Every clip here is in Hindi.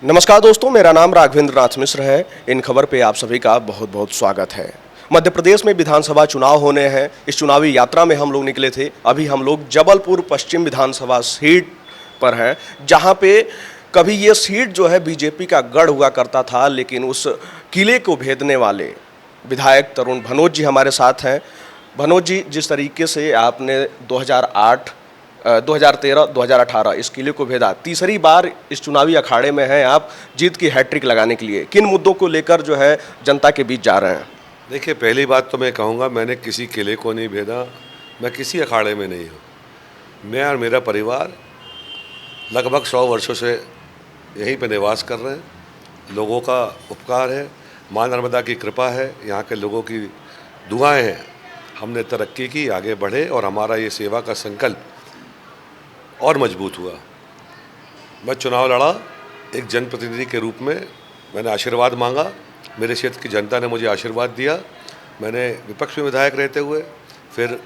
नमस्कार दोस्तों, मेरा नाम राघवेंद्र नाथ मिश्र है। इन खबर पे आप सभी का बहुत बहुत स्वागत है। मध्य प्रदेश में विधानसभा चुनाव होने हैं। इस चुनावी यात्रा में हम लोग निकले थे। अभी हम लोग जबलपुर पश्चिम विधानसभा सीट पर हैं, जहां पे कभी ये सीट जो है बीजेपी का गढ़ हुआ करता था, लेकिन उस किले को भेदने वाले विधायक तरुण भनोत जी हमारे साथ हैं। भनोत जी, जिस तरीके से आपने 2008 2013 2018 इस किले को भेदा, तीसरी बार इस चुनावी अखाड़े में हैं आप जीत की हैट्रिक लगाने के लिए, किन मुद्दों को लेकर जो है जनता के बीच जा रहे हैं? देखिए, पहली बात तो मैं कहूँगा, मैंने किसी किले को नहीं भेदा, मैं किसी अखाड़े में नहीं हूँ। मैं और मेरा परिवार लगभग 100 वर्षों से यहीं पर निवास कर रहे हैं। लोगों का उपकार है, माँ नर्मदा की कृपा है, यहाँ के लोगों की दुआएं हैं। हमने तरक्की की, आगे बढ़े और हमारा ये सेवा का संकल्प और मजबूत हुआ। मैं चुनाव लड़ा एक जनप्रतिनिधि के रूप में, मैंने आशीर्वाद मांगा, मेरे क्षेत्र की जनता ने मुझे आशीर्वाद दिया। मैंने विपक्ष में विधायक रहते हुए, फिर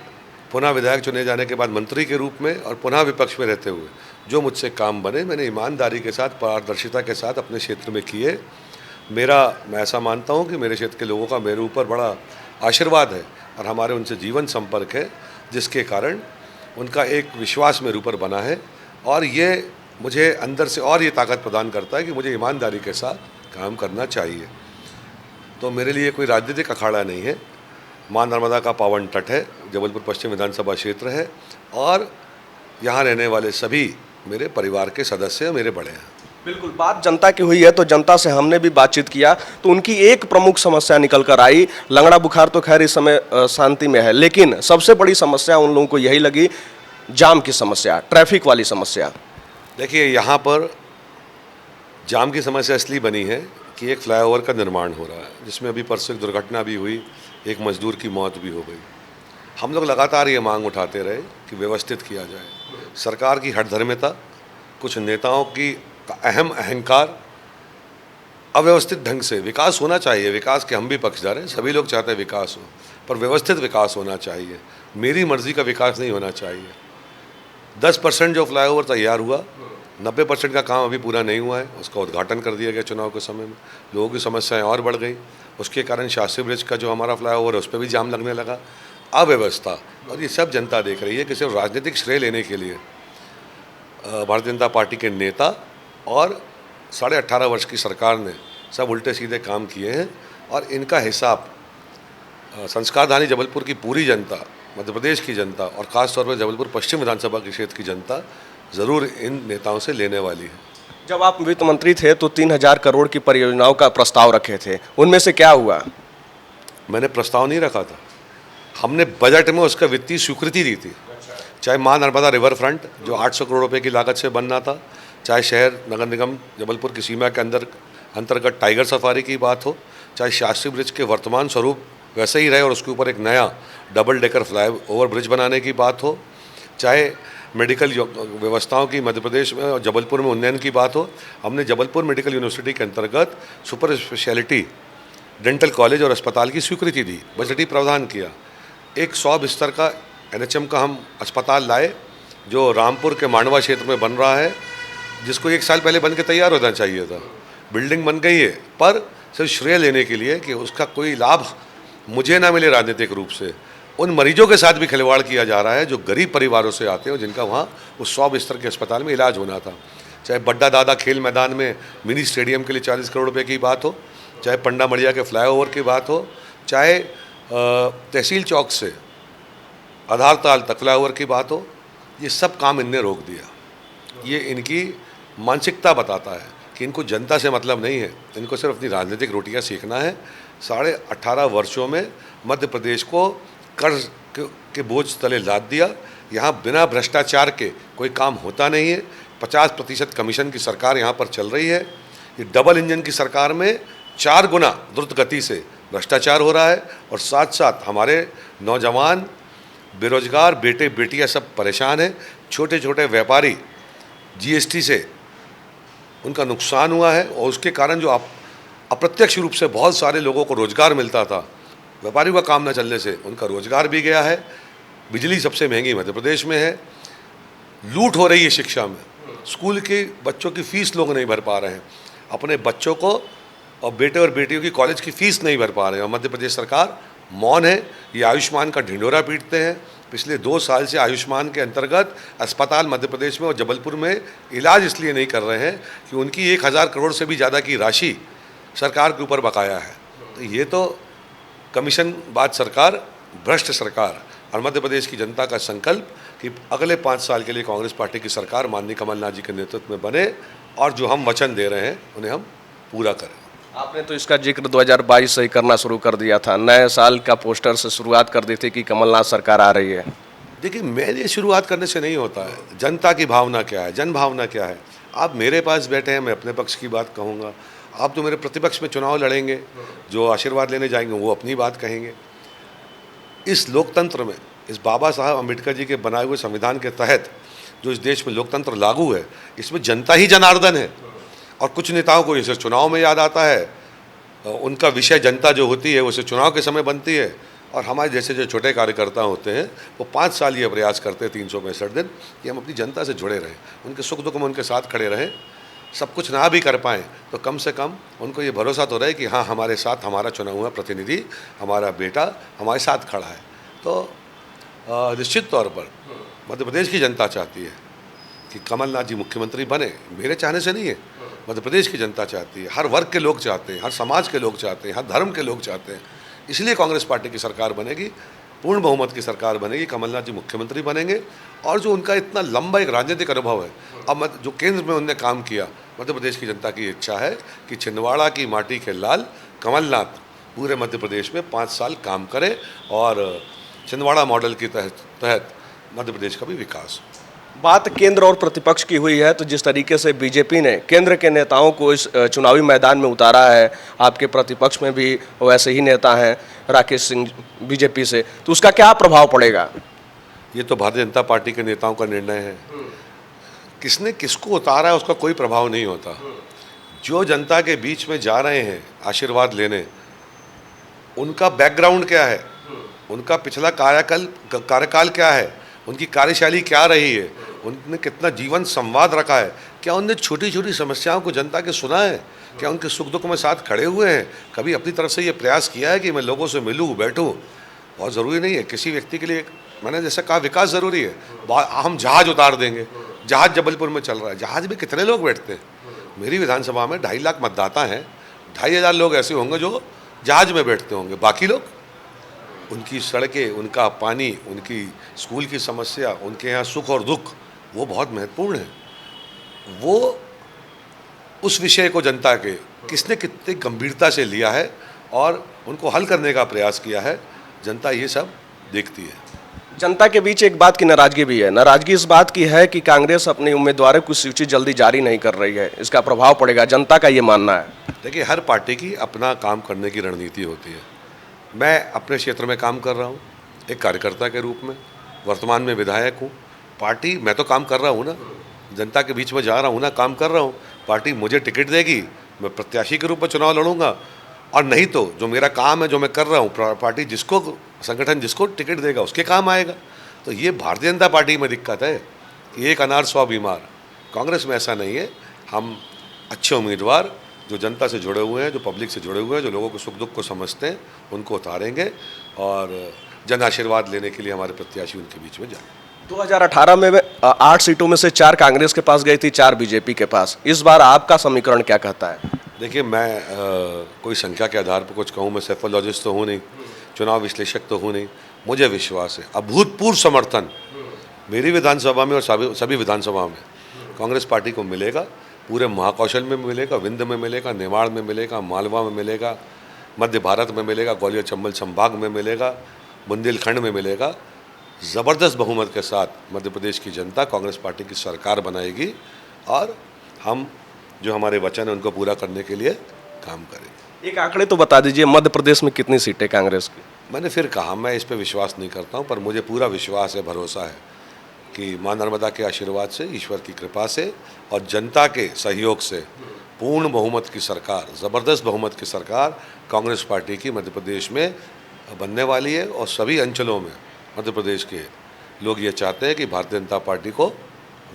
पुनः विधायक चुने जाने के बाद मंत्री के रूप में और पुनः विपक्ष में रहते हुए जो मुझसे काम बने, मैंने ईमानदारी के साथ, पारदर्शिता के साथ अपने क्षेत्र में किए। मैं ऐसा मानता हूँ कि मेरे क्षेत्र के लोगों का मेरे ऊपर बड़ा आशीर्वाद है और हमारे उनसे जीवन संपर्क है, जिसके कारण उनका एक विश्वास मेरे ऊपर बना है और ये मुझे अंदर से और ये ताकत प्रदान करता है कि मुझे ईमानदारी के साथ काम करना चाहिए। तो मेरे लिए कोई राजनीतिक अखाड़ा नहीं है। माँ नर्मदा का पावन तट है, जबलपुर पश्चिम विधानसभा क्षेत्र है और यहाँ रहने वाले सभी मेरे परिवार के सदस्य मेरे बड़े हैं। बिल्कुल, बात जनता की हुई है तो जनता से हमने भी बातचीत किया तो उनकी एक प्रमुख समस्या निकल कर आई। लंगड़ा बुखार तो खैर इस समय शांति में है, लेकिन सबसे बड़ी समस्या उन लोगों को यही लगी, जाम की समस्या, ट्रैफिक वाली समस्या। देखिए, यहाँ पर जाम की समस्या इसलिए बनी है कि एक फ्लाईओवर का निर्माण हो रहा है, जिसमें अभी परसों एक दुर्घटना भी हुई, एक मजदूर की मौत भी हो गई। हम लोग लगातार ये मांग उठाते रहे कि व्यवस्थित किया जाए। सरकार की हठधर्मिता, कुछ नेताओं की अहम अहंकार, अव्यवस्थित ढंग से विकास होना चाहिए। विकास के हम भी पक्षधर हैं, सभी लोग चाहते हैं विकास हो, पर व्यवस्थित विकास होना चाहिए। मेरी मर्जी का विकास नहीं होना चाहिए। 10% जो फ्लाईओवर तैयार हुआ, 90% का काम अभी पूरा नहीं हुआ है। उसका उद्घाटन कर दिया गया चुनाव के समय में। लोगों की समस्याएं और बढ़ गई। उसके कारण शास्त्री ब्रिज का जो हमारा फ्लाईओवर है, उस पर भी जाम लगने लगा। अव्यवस्था, और ये सब जनता देख रही है कि सिर्फ राजनीतिक श्रेय लेने के लिए भारतीय जनता पार्टी के नेता और 18.5 वर्ष की सरकार ने सब उल्टे सीधे काम किए हैं और इनका हिसाब संस्कारधानी जबलपुर की पूरी जनता, मध्य प्रदेश की जनता और ख़ास तौर पर जबलपुर पश्चिम विधानसभा के क्षेत्र की जनता ज़रूर इन नेताओं से लेने वाली है। जब आप वित्त मंत्री थे तो 3000 करोड़ की परियोजनाओं का प्रस्ताव रखे थे, उनमें से क्या हुआ? मैंने प्रस्ताव नहीं रखा था, हमने बजट में उसका वित्तीय स्वीकृति दी थी। चाहे माँ नर्मदा रिवर फ्रंट जो 800 करोड़ रुपये की लागत से बनना था, चाहे शहर नगर निगम जबलपुर की सीमा के अंतर्गत टाइगर सफारी की बात हो, चाहे शास्त्री ब्रिज के वर्तमान स्वरूप वैसे ही रहे और उसके ऊपर एक नया double decker fly over bridge बनाने की बात हो, चाहे मेडिकल व्यवस्थाओं की मध्य प्रदेश में और जबलपुर में उन्नयन की बात हो। हमने जबलपुर मेडिकल यूनिवर्सिटी के अंतर्गत सुपर स्पेशलिटी डेंटल कॉलेज और अस्पताल की स्वीकृति दी, बजटीय प्रावधान किया। एक 100 बिस्तर का NHM का हम अस्पताल लाए, जो रामपुर के मांडवा क्षेत्र में बन रहा है, जिसको 1 साल पहले बन के तैयार होना चाहिए था। बिल्डिंग बन गई है, पर सिर्फ श्रेय लेने के लिए कि उसका कोई लाभ मुझे ना मिले राजनीतिक रूप से, उन मरीजों के साथ भी खिलवाड़ किया जा रहा है जो गरीब परिवारों से आते हैं और जिनका वहाँ उस 100 बिस्तर के अस्पताल में इलाज होना था। चाहे बड्डा दादा खेल मैदान में मिनी स्टेडियम के लिए 40 करोड़ रुपये की बात हो, चाहे पंडा मड़िया के फ्लाईओवर की बात हो, चाहे तहसील चौक से आधारताल तक फ्लाईओवर की बात हो, ये सब काम इनने रोक दिया। ये इनकी मानसिकता बताता है कि इनको जनता से मतलब नहीं है, इनको सिर्फ अपनी राजनीतिक रोटियां सीखना है। 18.5 वर्षों में मध्य प्रदेश को कर्ज के बोझ तले लाद दिया। यहाँ बिना भ्रष्टाचार के कोई काम होता नहीं है। 50% कमीशन की सरकार यहाँ पर चल रही है। ये डबल इंजन की सरकार में 4 गुना द्रुत गति से भ्रष्टाचार हो रहा है और साथ साथ हमारे नौजवान, बेरोजगार बेटे बेटियाँ सब परेशान हैं। छोटे छोटे व्यापारी GST से उनका नुकसान हुआ है और उसके कारण जो अप्रत्यक्ष रूप से बहुत सारे लोगों को रोजगार मिलता था, व्यापारियों का काम न चलने से उनका रोजगार भी गया है। बिजली सबसे महंगी मध्य प्रदेश में है। लूट हो रही है शिक्षा में, स्कूल के बच्चों की फीस लोग नहीं भर पा रहे हैं। अपने बच्चों को और बेटे और बेटियों की कॉलेज की फीस नहीं भर पा रहे हैं और मध्य प्रदेश सरकार मौन है। ये आयुष्मान का ढिंढोरा पीटते हैं। पिछले 2 साल से आयुष्मान के अंतर्गत अस्पताल मध्य प्रदेश में और जबलपुर में इलाज इसलिए नहीं कर रहे हैं कि उनकी 1000 करोड़ से भी ज़्यादा की राशि सरकार के ऊपर बकाया है। तो ये तो कमीशनबाज सरकार, भ्रष्ट सरकार और मध्य प्रदेश की जनता का संकल्प कि अगले 5 साल के लिए कांग्रेस पार्टी की सरकार माननीय कमलनाथ जी के नेतृत्व में बने और जो हम वचन दे रहे हैं उन्हें हम पूरा करें। आपने तो इसका जिक्र 2022 से ही करना शुरू कर दिया था, नए साल का पोस्टर से शुरुआत कर दी थी कि कमलनाथ सरकार आ रही है। देखिए, मेरे शुरुआत करने से नहीं होता है। जनता की भावना क्या है, जन भावना क्या है। आप मेरे पास बैठे हैं, मैं अपने पक्ष की बात कहूँगा। आप तो मेरे प्रतिपक्ष में चुनाव लड़ेंगे, जो आशीर्वाद लेने जाएंगे वो अपनी बात कहेंगे। इस लोकतंत्र में, इस बाबा साहब अम्बेडकर जी के बनाए हुए संविधान के तहत जो इस देश में लोकतंत्र लागू है, इसमें जनता ही जनार्दन है। और कुछ नेताओं को इसे चुनाव में याद आता है, उनका विषय जनता जो होती है उसे चुनाव के समय बनती है। और हमारे जैसे जो छोटे कार्यकर्ता होते हैं वो 5 साल ये प्रयास करते हैं 365 दिन कि हम अपनी जनता से जुड़े रहें, उनके सुख दुख में उनके साथ खड़े रहें। सब कुछ ना भी कर पाएँ तो कम से कम उनको ये भरोसा तो रहे कि हाँ, हमारे साथ हमारा चुना हुआ प्रतिनिधि, हमारा बेटा हमारे साथ खड़ा है। तो निश्चित तौर पर मध्य प्रदेश की जनता चाहती है कि कमलनाथ जी मुख्यमंत्री बने। मेरे चाहने से नहीं है, मध्य प्रदेश की जनता चाहती है, हर वर्ग के लोग चाहते हैं, हर समाज के लोग चाहते हैं, हर धर्म के लोग चाहते हैं। इसलिए कांग्रेस पार्टी की सरकार बनेगी, पूर्ण बहुमत की सरकार बनेगी, कमलनाथ जी मुख्यमंत्री बनेंगे। और जो उनका इतना लंबा एक राजनीतिक अनुभव है, अब जो केंद्र में उन्होंने काम किया, मध्य प्रदेश की जनता की इच्छा है कि छिंदवाड़ा की माटी के लाल कमलनाथ पूरे मध्य प्रदेश में 5 साल काम करे और छिंदवाड़ा मॉडल के तहत मध्य प्रदेश का भी विकास हो। बात केंद्र और प्रतिपक्ष की हुई है, तो जिस तरीके से बीजेपी ने केंद्र के नेताओं को इस चुनावी मैदान में उतारा है, आपके प्रतिपक्ष में भी वैसे ही नेता हैं राकेश सिंह बीजेपी से, तो उसका क्या प्रभाव पड़ेगा? ये तो भारतीय जनता पार्टी के नेताओं का निर्णय है। किसने किसको उतारा है उसका कोई प्रभाव नहीं होता। जो जनता के बीच में जा रहे हैं आशीर्वाद लेने, उनका बैकग्राउंड क्या है, उनका पिछला कार्यकाल क्या है, उनकी कार्यशैली क्या रही है, उनने कितना जीवन संवाद रखा है, क्या उनने छोटी छोटी समस्याओं को जनता के सुना है, क्या उनके सुख दुख में साथ खड़े हुए हैं, कभी अपनी तरफ से ये प्रयास किया है कि मैं लोगों से मिलूँ बैठूँ। बहुत ज़रूरी नहीं है किसी व्यक्ति के लिए, मैंने जैसा कहा विकास ज़रूरी है। हम जहाज़ उतार देंगे, जहाज़ जबलपुर में चल रहा है, जहाज़ में कितने लोग बैठते हैं। मेरी विधानसभा में 2.5 लाख मतदाता हैं, 2,500 लोग ऐसे होंगे जो जहाज़ में बैठते होंगे, बाकी लोग उनकी सड़कें, उनका पानी, उनकी स्कूल की समस्या, उनके यहाँ सुख और दुख, वो बहुत महत्वपूर्ण है। वो उस विषय को जनता के किसने कितनी गंभीरता से लिया है और उनको हल करने का प्रयास किया है, जनता ये सब देखती है। जनता के बीच एक बात की नाराजगी भी है। नाराजगी इस बात की है कि कांग्रेस अपने उम्मीदवारों की सूची जल्दी जारी नहीं कर रही है, इसका प्रभाव पड़ेगा, जनता का ये मानना है। देखिए, हर पार्टी की अपना काम करने की रणनीति होती है। मैं अपने क्षेत्र में काम कर रहा हूँ एक कार्यकर्ता के रूप में, वर्तमान में विधायक हूँ। पार्टी, मैं तो काम कर रहा हूँ ना, जनता के बीच में जा रहा हूँ ना, काम कर रहा हूँ। पार्टी मुझे टिकट देगी, मैं प्रत्याशी के रूप में चुनाव लड़ूंगा, और नहीं तो जो मेरा काम है, जो मैं कर रहा हूँ, पार्टी जिसको, संगठन जिसको टिकट देगा उसके काम आएगा। तो ये भारतीय जनता पार्टी में दिक्कत है कि एक अनार 100 बीमार। कांग्रेस में ऐसा नहीं है। हम अच्छे उम्मीदवार जो जनता से जुड़े हुए हैं, जो पब्लिक से जुड़े हुए हैं, जो लोगों के सुख दुख को समझते हैं, उनको उतारेंगे और जन आशीर्वाद लेने के लिए हमारे प्रत्याशी उनके बीच में जाएंगे। 2018 में 8 सीटों में से 4 कांग्रेस के पास गई थी, 4 बीजेपी के पास। इस बार आपका समीकरण क्या कहता है? देखिए, मैं कोई संख्या के आधार पर कुछ कहूँ, मैं सेफोलॉजिस्ट तो हूँ नहीं, चुनाव विश्लेषक तो हूँ नहीं। मुझे विश्वास है अभूतपूर्व समर्थन मेरी विधानसभा में और सभी विधानसभा में कांग्रेस पार्टी को मिलेगा। पूरे महाकौशल में मिलेगा, विंध्य में मिलेगा, नेवाड़ में मिलेगा, मालवा में मिलेगा, मध्य भारत में मिलेगा, ग्वालियर चंबल संभाग में मिलेगा, बुंदेलखंड में मिलेगा। ज़बरदस्त बहुमत के साथ मध्य प्रदेश की जनता कांग्रेस पार्टी की सरकार बनाएगी और हम जो हमारे वचन हैं उनको पूरा करने के लिए काम करेंगे। एक आंकड़े तो बता दीजिए, मध्य प्रदेश में कितनी सीटें कांग्रेस की? मैंने फिर कहा, मैं इस पर विश्वास नहीं करता हूँ, पर मुझे पूरा विश्वास है, भरोसा है कि माँ नर्मदा के आशीर्वाद से, ईश्वर की कृपा से और जनता के सहयोग से पूर्ण बहुमत की सरकार, ज़बरदस्त बहुमत की सरकार कांग्रेस पार्टी की मध्य प्रदेश में बनने वाली है। और सभी अंचलों में मध्य प्रदेश के लोग ये चाहते हैं कि भारतीय जनता पार्टी को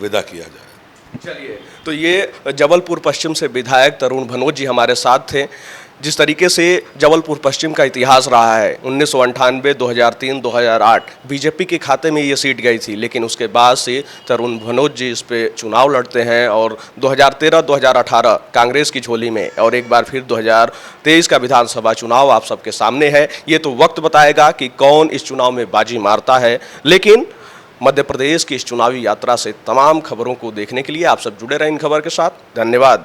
विदा किया जाए। चलिए, तो ये जबलपुर पश्चिम से विधायक तरुण भनोत जी हमारे साथ थे। जिस तरीके से जबलपुर पश्चिम का इतिहास रहा है, 1998, 2003, 2008 बीजेपी के खाते में ये सीट गई थी, लेकिन उसके बाद से तरुण भनोत जी इस पे चुनाव लड़ते हैं और 2013, 2018 कांग्रेस की झोली में और एक बार फिर 2023 का विधानसभा चुनाव आप सबके सामने है। ये तो वक्त बताएगा कि कौन इस चुनाव में बाजी मारता है, लेकिन मध्य प्रदेश की इस चुनावी यात्रा से तमाम खबरों को देखने के लिए आप सब जुड़े रहें इन खबर के साथ। धन्यवाद।